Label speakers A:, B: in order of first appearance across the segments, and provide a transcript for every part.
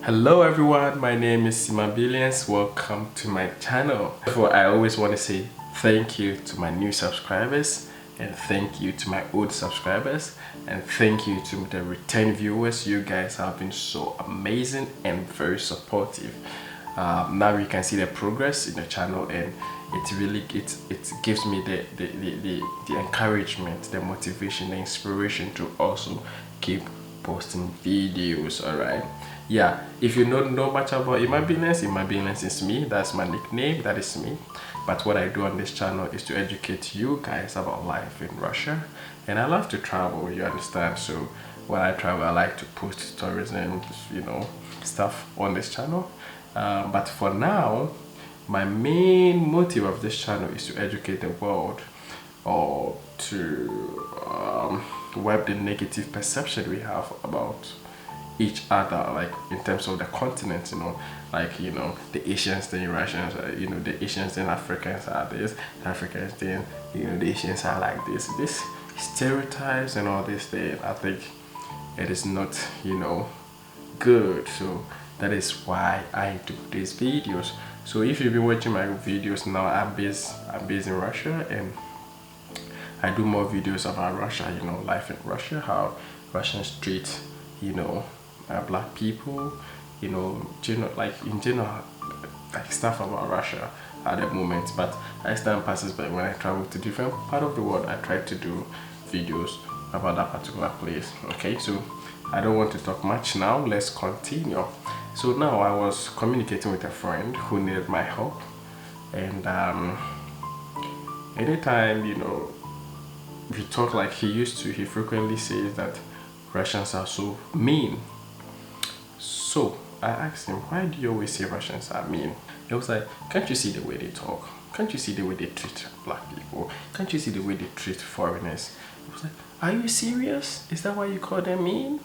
A: Hello everyone, my name is Simabilians. Welcome to my channel. Before, I always want to say thank you to my new subscribers, and thank you to my old subscribers, and thank you to the return viewers. You guys have been so amazing and very supportive. Now you can see the progress in the channel, and it gives me the encouragement, the motivation, the inspiration to also keep posting videos. All right, yeah, if you don't know much about Imabilians is me. That's my nickname, that is me. But what I do on this channel is to educate you guys about life in Russia, and I love to travel, you understand. So when I travel, I like to post tourism, stuff on this channel. But for now, my main motive of this channel is to educate the world, or to wipe the negative perception we have about each other, like in terms of the continent, the Asians think Russians, the Asians and Africans are this, the Africans think, the Asians are like this stereotypes and all this thing. I think it is not, good. So that is why I do these videos. So if you've been watching my videos now, I'm based in Russia, and I do more videos about Russia, life in Russia, how Russians treat, black people, like in general, like stuff about Russia at the moment. But as time passes by, when I travel to different part of the world, I try to do videos about that particular place. Okay, so I don't want to talk much now. Let's continue. So now I was communicating with a friend who needed my help, and anytime we talk like he frequently says that Russians are so mean. So I asked him, why do you always say Russians are mean? He was like, can't you see the way they talk? Can't you see the way they treat black people? Can't you see the way they treat foreigners? I was like, are you serious? Is that why you call them mean?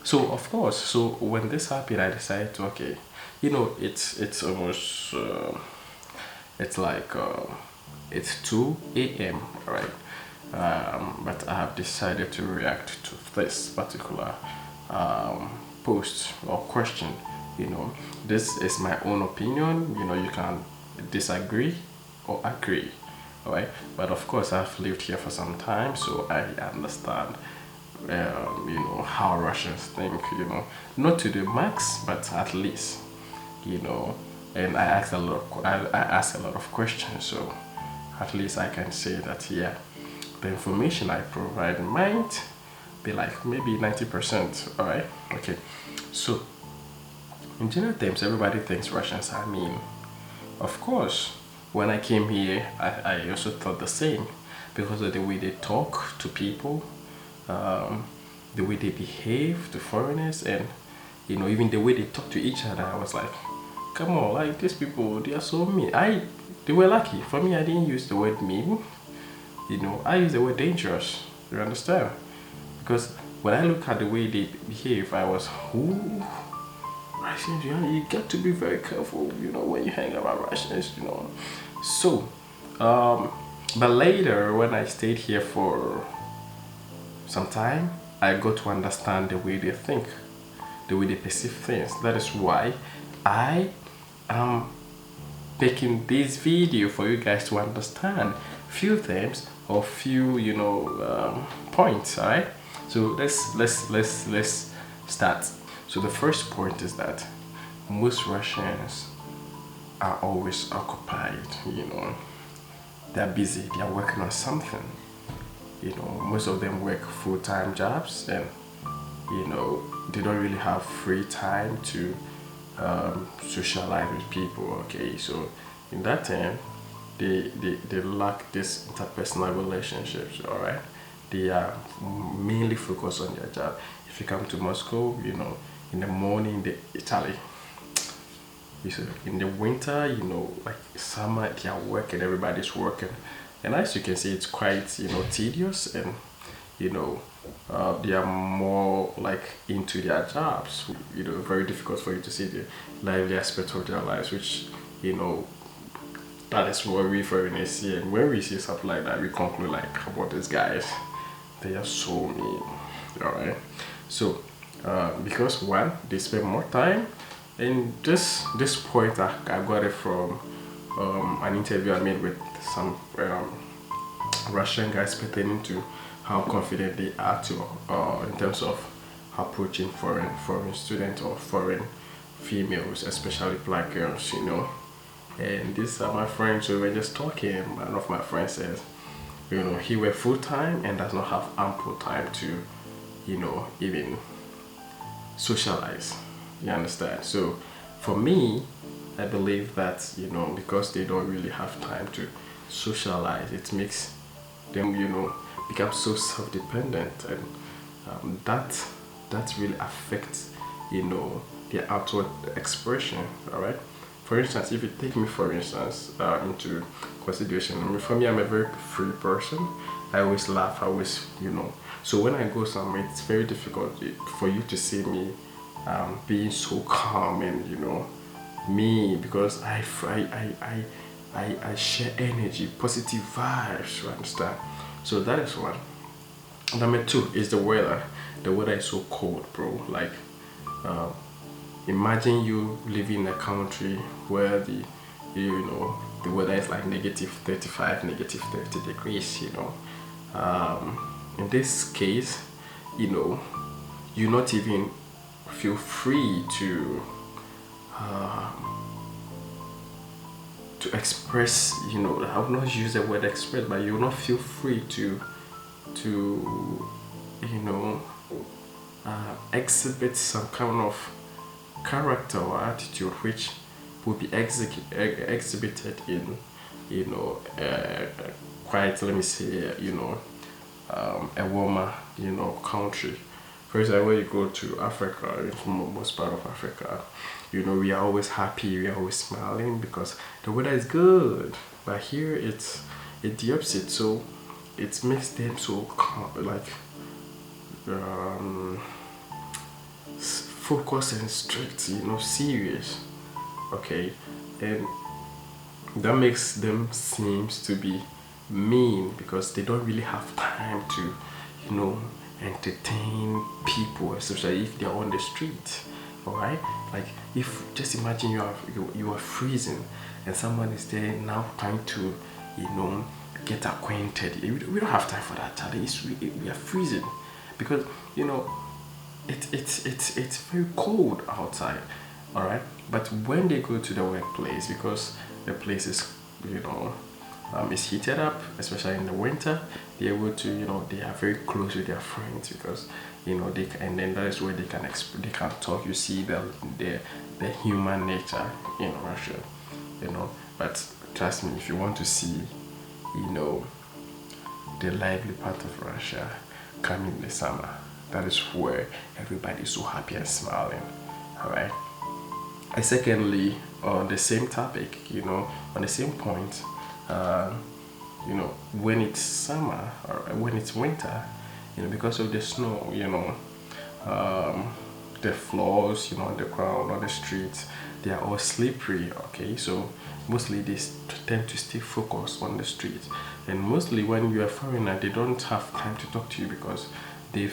A: So of course, so when this happened, I decided to, okay, it's almost it's like it's 2 a.m. right? But I have decided to react to this particular post or question. This is my own opinion. You can disagree or agree, all right? But of course, I've lived here for some time, so I understand how Russians think, not to the max, but at least, and I asked a lot of questions, so at least I can say that, yeah, the information I provide might be like maybe 90%. All right, okay. So in general terms, everybody thinks Russians are mean. Of course, when I came here, I also thought the same, because of the way they talk to people, the way they behave to foreigners, and even the way they talk to each other. I was like, come on, like these people, they are so mean. They were lucky. For me, I didn't use the word mean. I use the word dangerous. You understand? Because when I look at the way they behave, I was, ooh, Russians, you got to be very careful, when you hang around Russians, So, but later, when I stayed here for some time, I got to understand the way they think, the way they perceive things. That is why I am making this video, for you guys to understand few things or few points. All right, so let's start. So the first point is that most Russians are always occupied. They're busy, they're working on something. Most of them work full-time jobs, and they don't really have free time to socialize with people. Okay, so in that time, they lack this interpersonal relationships. All right, they are mainly focused on their job. If you come to Moscow, in the morning, Italy, in the winter, like summer, they are working, everybody's working, and as you can see, it's quite tedious, and they are more like into their jobs. Very difficult for you to see the lively aspect of their lives, which that is what we foreigners see. And when we see something like that, we conclude like, about these guys, they are so mean. All right, so because one, they spend more time. And this point, I got it from an interview I made with some Russian guys pertaining to how confident they are to in terms of approaching foreign students or foreign females, especially black girls, you know. And these are my friends. So we were just talking. One of my friends says, you know, he works full time and does not have ample time to, you know, even socialize. You understand? So for me, I believe that, you know, because they don't really have time to socialize, it makes them, you know, become so self-dependent, and that really affects, you know, their outward expression. All right. For instance, if you take me, for instance, into consideration, I mean, for me, I'm a very free person. I always laugh. I always, you know. So when I go somewhere, it's very difficult for you to see me being so calm and, you know, me, because I share energy, positive vibes. You understand? So that is one. Number two is the weather. The weather is so cold, bro. Like, imagine you living in a country where you know, the weather is like negative 35, negative 30 degrees. You know, in this case, you know, you not even feel free to express, you know, I will not use the word express, but you will not feel free to you know, exhibit some kind of character or attitude which will be exhibited in, you know, quite, let me say, you know, a warmer, you know, country. For example, when you go to Africa, in most part of Africa, you know, we are always happy, we are always smiling because the weather is good. But here it's the opposite, so it makes them so like focused and strict, you know, serious. Okay, and that makes them seems to be mean because they don't really have time to, you know, entertain people, especially if they're on the street. All right, like, if just imagine you are freezing and someone is there now trying to, you know, get acquainted. We don't have time for that, Charlie. We are freezing because, you know, it's very cold outside. All right, but when they go to the workplace, because the place is, you know, is heated up, especially in the winter, they're able to, you know, they are very close with their friends because, you know, they can, and then that is where they can talk. You see the human nature in Russia, you know. But trust me, if you want to see, you know, the lively part of Russia, come in the summer. That is where everybody is so happy and smiling. All right. And secondly, on the same topic, you know, on the same point, you know, when it's summer or when it's winter, you know, because of the snow, you know, the floors, you know, on the ground, on the streets, they are all slippery. Okay, so mostly they tend to stay focused on the street, and mostly when you're a foreigner, they don't have time to talk to you because they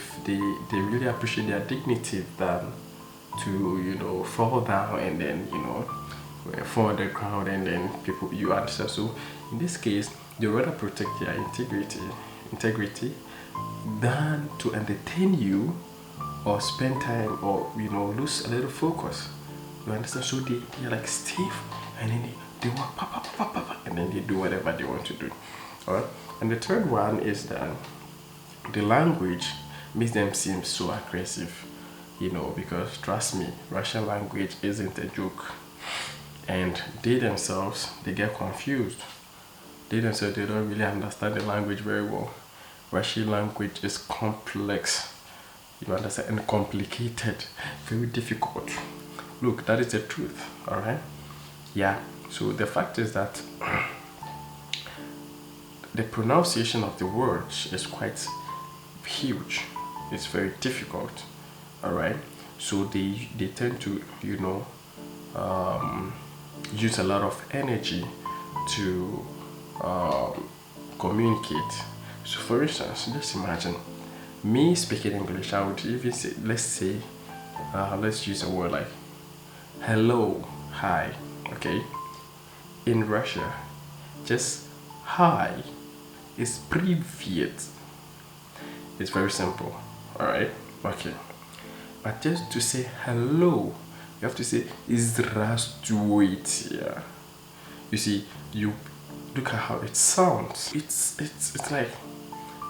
A: really appreciate their dignity than to, you know, fall down and then, you know, fall on the ground and then people, you answer. So in this case, they rather protect their integrity than to entertain you or spend time or, you know, lose a little focus. You understand? So they are like stiff, and then they want pa, and then they do whatever they want to do. All right. And the third one is that the language makes them seem so aggressive, you know, because trust me, Russian language isn't a joke, and they themselves, they get confused. They themselves, they don't really understand the language very well. Russian language is complex, you understand, and complicated, very difficult. Look, that is the truth. All right. Yeah. So the fact is that the pronunciation of the words is quite huge. It's very difficult. All right. So they tend to, you know, use a lot of energy to communicate. So for instance, just imagine me speaking English. I would even say, let's say let's use a word like hello, hi. Okay, in Russia, just hi is привет. It's very simple. All right. Okay. But just to say hello, you have to say здравствуйте. You see, you look at how it sounds. It's like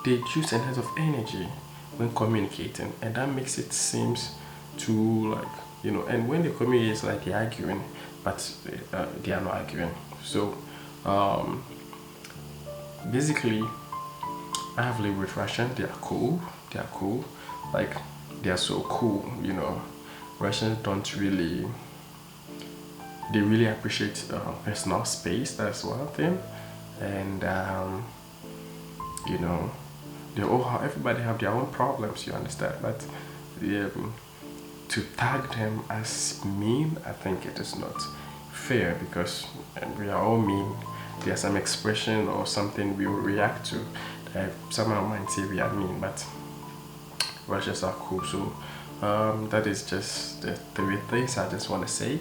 A: they use a lot of energy when communicating, and that makes it seems too like, you know. And when they communicate, it's like they're arguing, but they are not arguing. So basically, I have lived with Russian. They are cool. They are cool. Like, they are so cool. You know, Russians don't really. They really appreciate personal space. That's one thing, and you know, they all everybody have their own problems. You understand? But to tag them as mean, I think it is not fair, because we are all mean. There's some expression or something we will react to that someone might say we are mean, but Russians are cool. So that is just the three things I just want to say.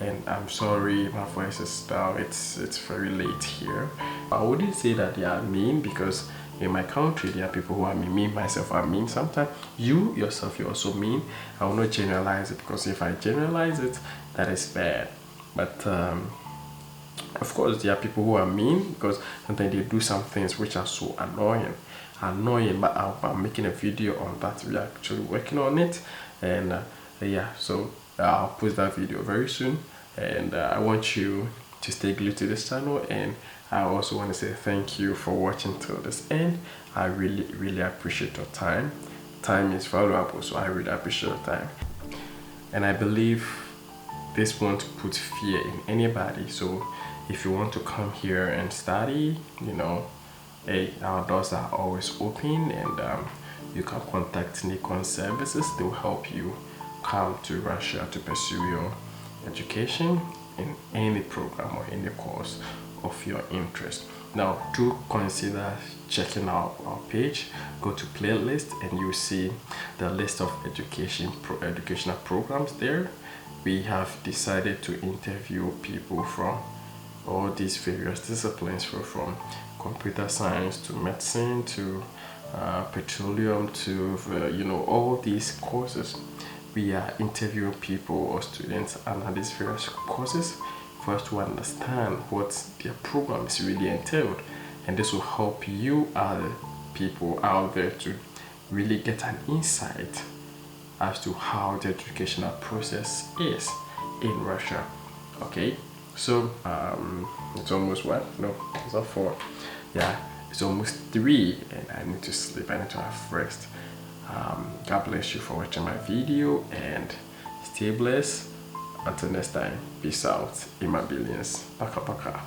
A: And I'm sorry, my voice is down. It's very late here. I wouldn't say that they are mean, because in my country there are people who are mean. Me myself are mean. Sometimes you yourself, you're also mean. I will not generalize it, because if I generalize it, that is bad. But of course there are people who are mean, because sometimes they do some things which are so annoying. But I'm making a video on that. We're actually working on it, and yeah, so I'll post that video very soon. And I want you to stay glued to this channel, and I also want to say thank you for watching till this end. I really appreciate your time. Time is valuable, so I really appreciate your time. And I believe this won't put fear in anybody. So if you want to come here and study, you know, hey, our doors are always open, and you can contact Nikon services. They will help you come to Russia to pursue your education in any program or any course of your interest. Now, do consider checking out our page. Go to playlist, and you see the list of educational programs there. We have decided to interview people from all these various disciplines, from computer science to medicine to petroleum to you know, all these courses. We are interviewing people or students under these various courses for us to understand what their program is really entailed, and this will help you other people out there to really get an insight as to how the educational process is in Russia. Okay, so it's almost what? No, it's not 4. Yeah, it's almost 3, and I need to sleep. I need to have rest. God bless you for watching my video, and stay blessed. Until next time, peace out in my billions. Paka paka.